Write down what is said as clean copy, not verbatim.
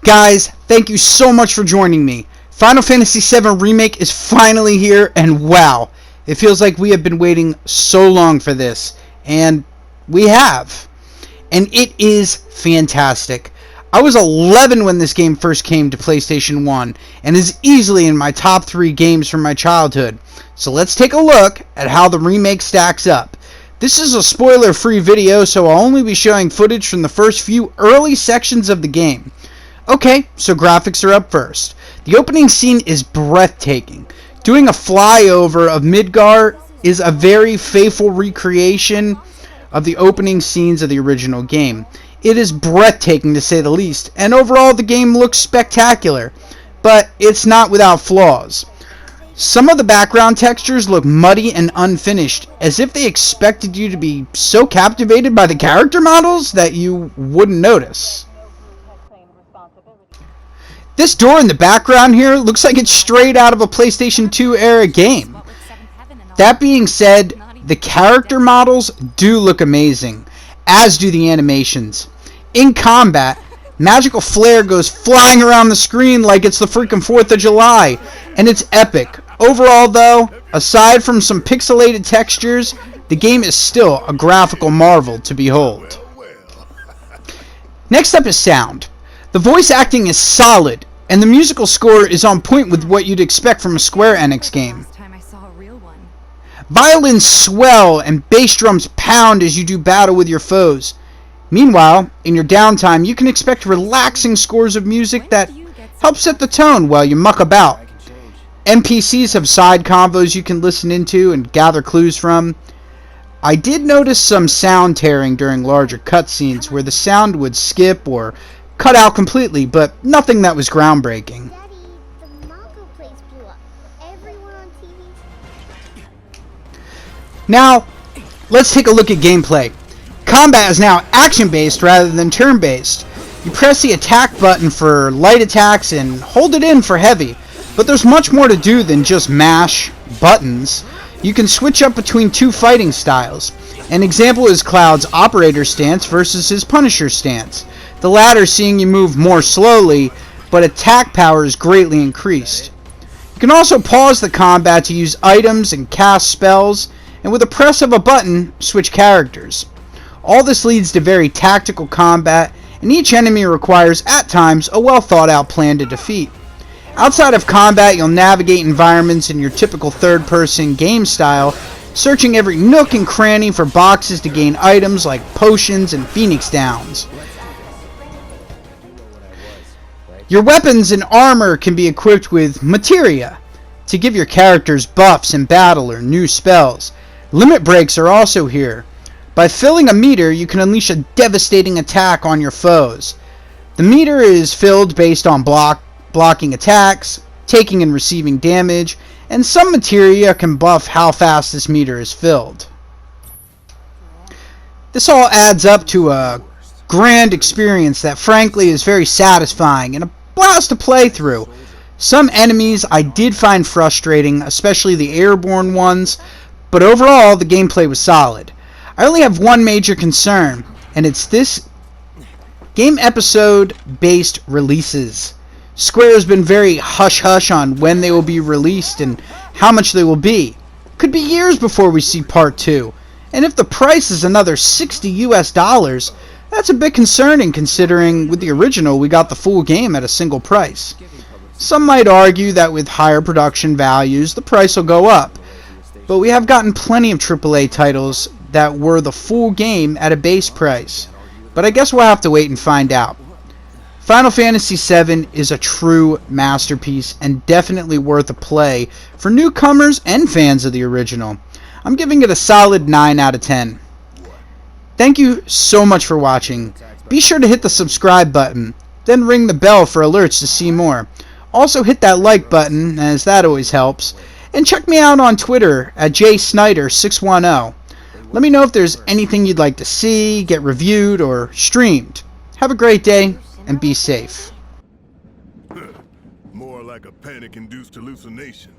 Guys, thank you so much for joining me. Final Fantasy VII Remake is finally here, and wow, it feels like we have been waiting so long for this, and we have. And it is fantastic. I was 11 when this game first came to PlayStation 1, and is easily in my top 3 games from my childhood. So let's take a look at how the remake stacks up. This is a spoiler-free video, so I'll only be showing footage from the first few early sections of the game. Okay, so graphics are up first. The opening scene is breathtaking. Doing a flyover of Midgar is a very faithful recreation of the opening scenes of the original game. It is breathtaking to say the least, and overall the game looks spectacular, but it's not without flaws. Some of the background textures look muddy and unfinished, as if they expected you to be so captivated by the character models that you wouldn't notice. This door in the background here looks like it's straight out of a PlayStation 2 era game. That being said, the character models do look amazing, as do the animations. In combat, magical flare goes flying around the screen like it's the freaking 4th of July, and it's epic. Overall though, aside from some pixelated textures, the game is still a graphical marvel to behold. Next up is sound. The voice acting is solid, and the musical score is on point with what you'd expect from a Square Enix game. Violins swell and bass drums pound as you do battle with your foes. Meanwhile, in your downtime, you can expect relaxing scores of music that help set the tone while you muck about. NPCs have side convos you can listen into and gather clues from. I did notice some sound tearing during larger cutscenes where the sound would skip or cut out completely, but nothing that was groundbreaking. Now, let's take a look at gameplay. Combat is now action-based rather than turn-based. You press the attack button for light attacks and hold it in for heavy, but there's much more to do than just mash buttons. You can switch up between 2 fighting styles. An example is Cloud's Operator stance versus his Punisher stance. The latter seeing you move more slowly, but attack power is greatly increased. You can also pause the combat to use items and cast spells, and with a press of a button, switch characters. All this leads to very tactical combat, and each enemy requires, at times, a well thought out plan to defeat. Outside of combat, you'll navigate environments in your typical third-person game style, searching every nook and cranny for boxes to gain items like potions and phoenix downs. Your weapons and armor can be equipped with materia to give your characters buffs in battle or new spells. Limit breaks are also here. By filling a meter, you can unleash a devastating attack on your foes. The meter is filled based on blocking attacks, taking and receiving damage, and some materia can buff how fast this meter is filled. This all adds up to a grand experience that frankly is very satisfying and a blast to play through. Some enemies I did find frustrating, especially the airborne ones, but overall the gameplay was solid. I only have one major concern, and it's this game episode based releases. Square has been very hush-hush on when they will be released and how much they will be. Could be years before we see part 2. And if the price is another $60 US, that's a bit concerning considering with the original we got the full game at a single price. Some might argue that with higher production values the price will go up, but we have gotten plenty of AAA titles that were the full game at a base price. But I guess we'll have to wait and find out. Final Fantasy VII is a true masterpiece and definitely worth a play for newcomers and fans of the original. I'm giving it a solid 9 out of 10. Thank you so much for watching. Be sure to hit the subscribe button, then ring the bell for alerts to see more. Also hit that like button, as that always helps. And check me out on Twitter at jsnyder610. Let me know if there's anything you'd like to see, get reviewed, or streamed. Have a great day, and be safe. More like a panic-induced hallucination.